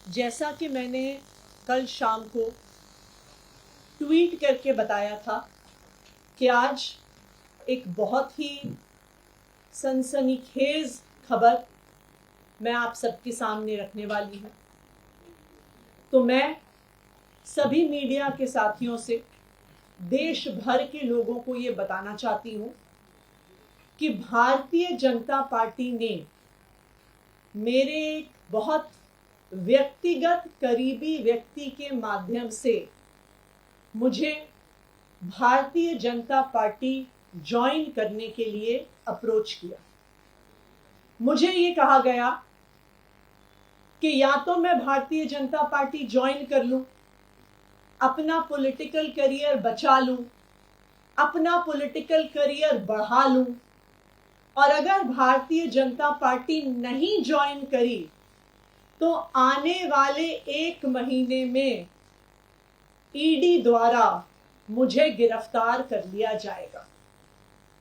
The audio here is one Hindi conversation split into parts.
जैसा कि मैंने कल शाम को ट्वीट करके बताया था कि आज एक बहुत ही सनसनीखेज खबर मैं आप सबके सामने रखने वाली हूँ। तो मैं सभी मीडिया के साथियों से, देश भर के लोगों को ये बताना चाहती हूँ कि भारतीय जनता पार्टी ने मेरे एक बहुत व्यक्तिगत करीबी व्यक्ति के माध्यम से मुझे भारतीय जनता पार्टी ज्वाइन करने के लिए अप्रोच किया। मुझे ये कहा गया कि या तो मैं भारतीय जनता पार्टी ज्वाइन कर लूं, अपना पॉलिटिकल करियर बचा लूं, अपना पॉलिटिकल करियर बढ़ा लूं, और अगर भारतीय जनता पार्टी नहीं ज्वाइन करी तो आने वाले 1 महीने में ईडी द्वारा मुझे गिरफ्तार कर लिया जाएगा।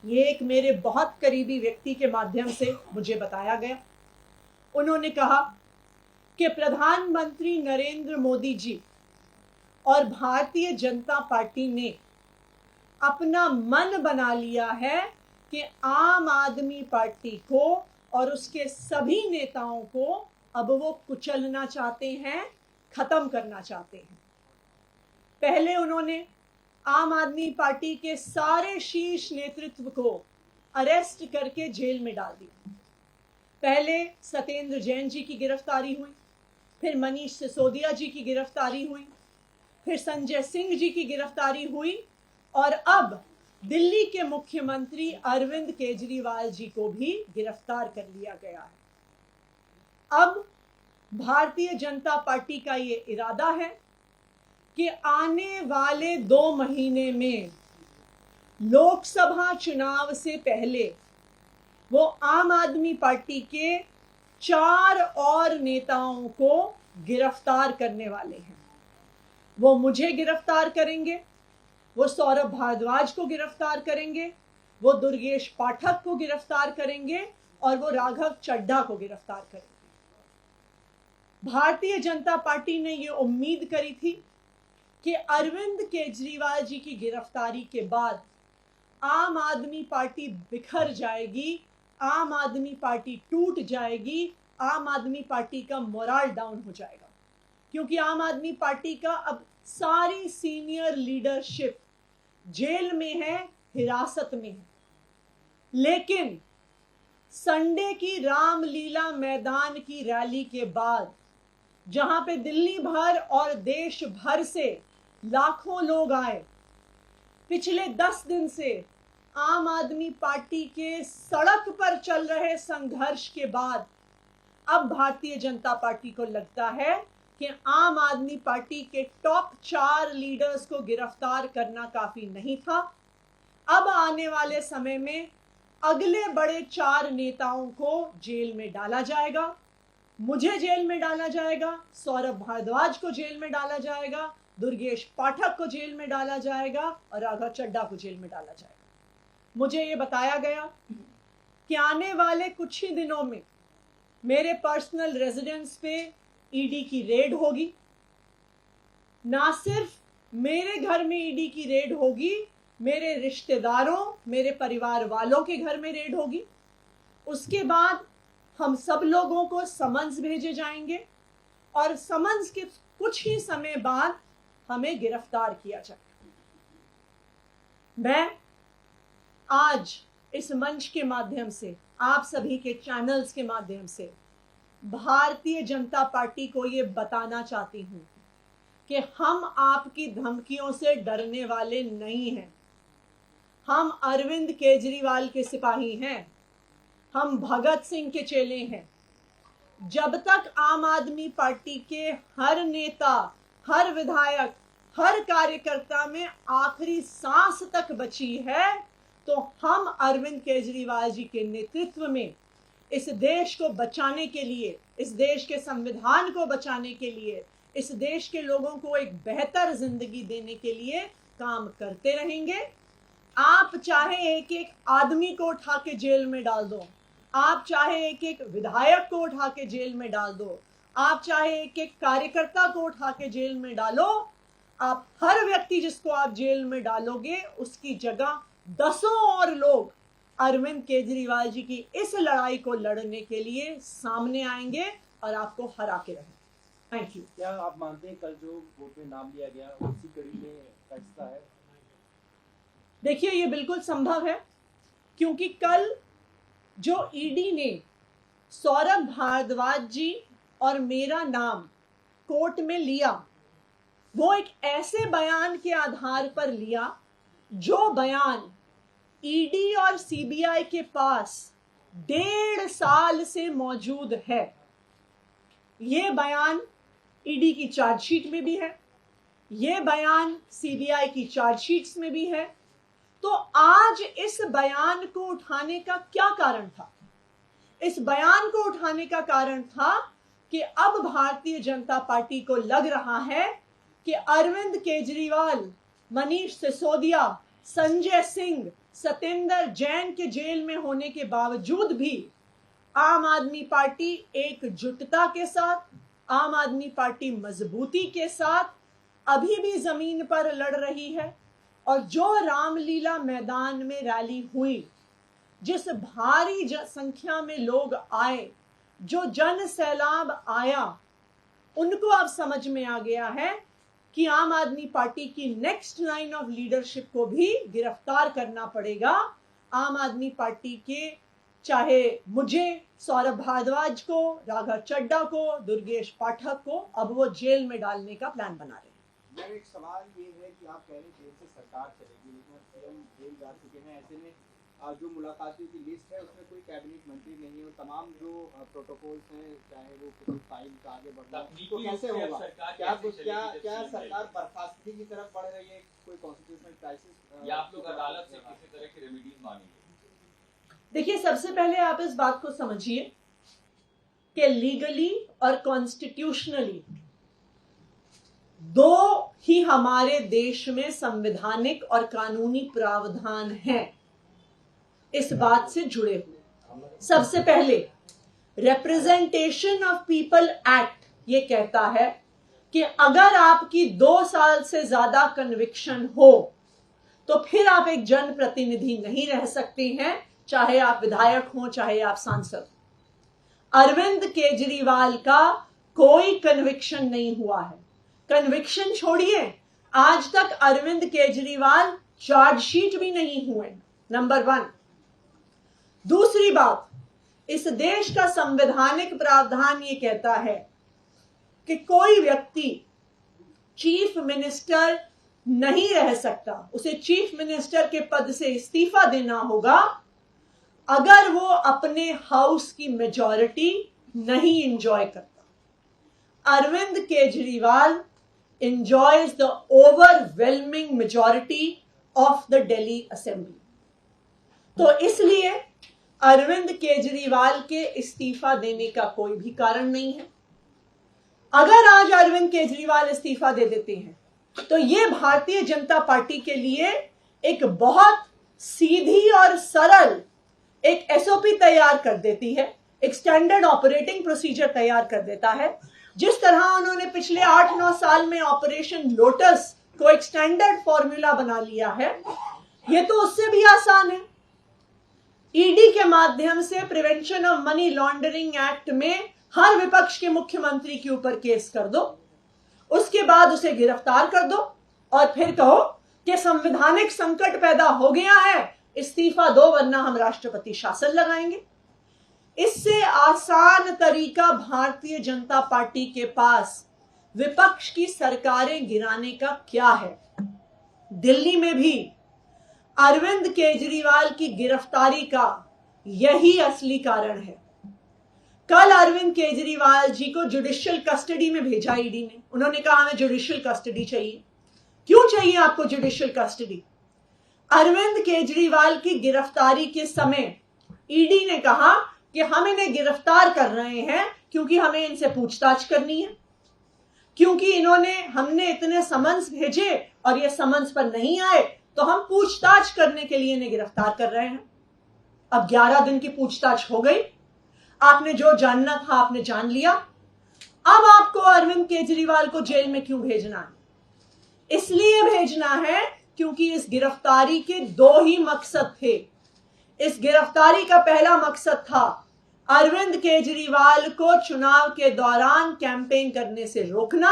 ये एक मेरे बहुत करीबी व्यक्ति के माध्यम से मुझे बताया गया। उन्होंने कहा कि प्रधानमंत्री नरेंद्र मोदी जी और भारतीय जनता पार्टी ने अपना मन बना लिया है कि आम आदमी पार्टी को और उसके सभी नेताओं को अब वो कुचलना चाहते हैं, खत्म करना चाहते हैं। पहले उन्होंने आम आदमी पार्टी के सारे शीर्ष नेतृत्व को अरेस्ट करके जेल में डाल दिया। पहले सत्येंद्र जैन जी की गिरफ्तारी हुई, फिर मनीष सिसोदिया जी की गिरफ्तारी हुई, फिर संजय सिंह जी की गिरफ्तारी हुई, और अब दिल्ली के मुख्यमंत्री अरविंद केजरीवाल जी को भी गिरफ्तार कर लिया गया है। अब भारतीय जनता पार्टी का ये इरादा है कि आने वाले 2 महीने में लोकसभा चुनाव से पहले वो आम आदमी पार्टी के 4 और नेताओं को गिरफ्तार करने वाले हैं। वो मुझे गिरफ्तार करेंगे, वो सौरभ भारद्वाज को गिरफ्तार करेंगे, वो दुर्गेश पाठक को गिरफ्तार करेंगे, और वो राघव चड्ढा को गिरफ्तार करेंगे। भारतीय जनता पार्टी ने ये उम्मीद करी थी कि अरविंद केजरीवाल जी की गिरफ्तारी के बाद आम आदमी पार्टी बिखर जाएगी, आम आदमी पार्टी टूट जाएगी, आम आदमी पार्टी का मोरल डाउन हो जाएगा, क्योंकि आम आदमी पार्टी का अब सारी सीनियर लीडरशिप जेल में है, हिरासत में है। लेकिन संडे की रामलीला मैदान की रैली के बाद, जहां पे दिल्ली भर और देश भर से लाखों लोग आए, पिछले 10 दिन से आम आदमी पार्टी के सड़क पर चल रहे संघर्ष के बाद अब भारतीय जनता पार्टी को लगता है कि आम आदमी पार्टी के टॉप 4 लीडर्स को गिरफ्तार करना काफी नहीं था। अब आने वाले समय में अगले बड़े 4 नेताओं को जेल में डाला जाएगा। मुझे जेल में डाला जाएगा, सौरभ भारद्वाज को जेल में डाला जाएगा, दुर्गेश पाठक को जेल में डाला जाएगा, और राघव चड्ढा को जेल में डाला जाएगा। मुझे ये बताया गया कि आने वाले कुछ ही दिनों में मेरे पर्सनल रेजिडेंस पे ईडी की रेड होगी। ना सिर्फ मेरे घर में ईडी की रेड होगी, मेरे रिश्तेदारों, मेरे परिवार वालों के घर में रेड होगी। उसके बाद हम सब लोगों को समन्स भेजे जाएंगे, और समन्स के कुछ ही समय बाद हमें गिरफ्तार किया जाएगा। मैं आज इस मंच के माध्यम से, आप सभी के चैनल्स के माध्यम से भारतीय जनता पार्टी को ये बताना चाहती हूं कि हम आपकी धमकियों से डरने वाले नहीं हैं। हम अरविंद केजरीवाल के सिपाही हैं, हम भगत सिंह के चेले हैं। जब तक आम आदमी पार्टी के हर नेता, हर विधायक, हर कार्यकर्ता में आखिरी सांस तक बची है, तो हम अरविंद केजरीवाल जी के नेतृत्व में इस देश को बचाने के लिए, इस देश के संविधान को बचाने के लिए, इस देश के लोगों को एक बेहतर जिंदगी देने के लिए काम करते रहेंगे। आप चाहे एक एक आदमी को उठा के जेल में डाल दो, आप चाहे एक एक विधायक को उठा के जेल में डाल दो, आप चाहे एक एक कार्यकर्ता को उठा के जेल में डालो, आप हर व्यक्ति जिसको आप जेल में डालोगे उसकी जगह दसों और लोग अरविंद केजरीवाल जी की इस लड़ाई को लड़ने के लिए सामने आएंगे और आपको हरा के रहेंगे। Thank you. क्या आप मानते हैं कल जो वोट में नाम लिया गया उसी कड़ी में फैसला है? देखिए, ये बिल्कुल संभव है, क्योंकि कल जो ईडी ने सौरभ भारद्वाज जी और मेरा नाम कोर्ट में लिया, वो एक ऐसे बयान के आधार पर लिया जो बयान ईडी और सीबीआई के पास 1.5 साल से मौजूद है। ये बयान ईडी की चार्जशीट में भी है, ये बयान सीबीआई की चार्जशीट्स में भी है। तो आज इस बयान को उठाने का क्या कारण था? इस बयान को उठाने का कारण था कि अब भारतीय जनता पार्टी को लग रहा है कि अरविंद केजरीवाल, मनीष सिसोदिया, संजय सिंह, सत्येंद्र जैन के जेल में होने के बावजूद भी आम आदमी पार्टी एकजुटता के साथ, आम आदमी पार्टी मजबूती के साथ अभी भी जमीन पर लड़ रही है। और जो रामलीला मैदान में रैली हुई, जिस भारी संख्या में लोग आए, जो जन सैलाब आया, उनको अब समझ में आ गया है कि आम आदमी पार्टी की नेक्स्ट लाइन ऑफ लीडरशिप को भी गिरफ्तार करना पड़ेगा। आम आदमी पार्टी के, चाहे मुझे, सौरभ भारद्वाज को, राघव चड्ढा को, दुर्गेश पाठक को, अब वो जेल में डालने का प्लान बना रहे हैं। मेरा एक सवाल ये है कि आप कह रहे जेल से सरकार चलेगी, लेकिन सीएम जेल जा चुके हैं। ऐसे में जो मुलाकातों की लिस्ट है उसमें कोई कैबिनेट मंत्री नहीं है और तमाम जो प्रोटोकॉल्स हैं, चाहे वो किसी फाइल का आगे बढ़ना, तो कैसे होगा? क्या सरकार बर्खास्तगी की तरफ बढ़ रही है? कोई कॉन्स्टिट्यूशनल क्राइसिस या आप लोग अदालत से किसी तरह की रेमेडीज मांगेंगे? देखिए, सबसे पहले आप इस बात को समझिए कि लीगली और कॉन्स्टिट्यूशनली दो ही हमारे देश में संवैधानिक और कानूनी प्रावधान हैं इस बात से जुड़े हुए। सबसे पहले रिप्रेजेंटेशन ऑफ पीपल एक्ट ये कहता है कि अगर आपकी 2 साल से ज्यादा कन्विक्शन हो तो फिर आप एक जनप्रतिनिधि नहीं रह सकते हैं, चाहे आप विधायक हो, चाहे आप सांसद। अरविंद केजरीवाल का कोई कन्विक्शन नहीं हुआ है। कन्विक्शन छोड़िए, आज तक अरविंद केजरीवाल चार्जशीट भी नहीं हुए, नंबर 1। दूसरी बात, इस देश का संवैधानिक प्रावधान ये कहता है कि कोई व्यक्ति चीफ मिनिस्टर नहीं रह सकता, उसे चीफ मिनिस्टर के पद से इस्तीफा देना होगा अगर वो अपने हाउस की मेजॉरिटी नहीं एंजॉय करता। Arvind Kejriwal enjoys the overwhelming majority of the Delhi Assembly. तो इसलिए अरविंद केजरीवाल के इस्तीफा देने का कोई भी कारण नहीं है। अगर आज अरविंद केजरीवाल इस्तीफा दे देते हैं तो ये भारतीय जनता पार्टी के लिए एक बहुत सीधी और सरल एक एसओपी तैयार कर देती है, एक स्टैंडर्ड ऑपरेटिंग प्रोसीजर तैयार कर देता है। जिस तरह उन्होंने पिछले 8-9 साल में ऑपरेशन लोटस को एक स्टैंडर्ड फॉर्मूला बना लिया है, ये तो उससे भी आसान है। ईडी के माध्यम से prevention of money laundering act में हर विपक्ष के मुख्यमंत्री के ऊपर केस कर दो, उसके बाद उसे गिरफ्तार कर दो और फिर कहो कि संवैधानिक संकट पैदा हो गया है, इस्तीफा दो वरना हम राष्ट्रपति शासन लगाएंगे। इससे आसान तरीका भारतीय जनता पार्टी के पास विपक्ष की सरकारें गिराने का क्या है? दिल्ली में भी अरविंद केजरीवाल की गिरफ्तारी का यही असली कारण है। कल अरविंद केजरीवाल जी को जुडिशियल कस्टडी में भेजा ईडी ने। उन्होंने कहा हमें जुडिशियल कस्टडी चाहिए। क्यों चाहिए आपको जुडिशियल कस्टडी? अरविंद केजरीवाल की गिरफ्तारी के समय ईडी ने कहा कि हम इन्हें गिरफ्तार कर रहे हैं क्योंकि हमें इनसे पूछताछ करनी है, क्योंकि हमने इतने समन्स भेजे और ये समन्स पर नहीं आए तो हम पूछताछ करने के लिए इन्हें गिरफ्तार कर रहे हैं। अब 11 दिन की पूछताछ हो गई, आपने जो जानना था आपने जान लिया। अब आपको अरविंद केजरीवाल को जेल में क्यों भेजना है? इसलिए भेजना है क्योंकि इस गिरफ्तारी के दो ही मकसद थे। इस गिरफ्तारी का पहला मकसद था अरविंद केजरीवाल को चुनाव के दौरान कैंपेन करने से रोकना,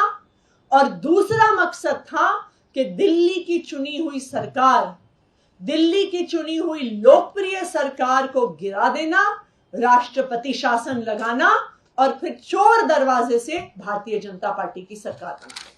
और दूसरा मकसद था कि दिल्ली की चुनी हुई सरकार, दिल्ली की चुनी हुई लोकप्रिय सरकार को गिरा देना, राष्ट्रपति शासन लगाना और फिर चोर दरवाजे से भारतीय जनता पार्टी की सरकार बनाना।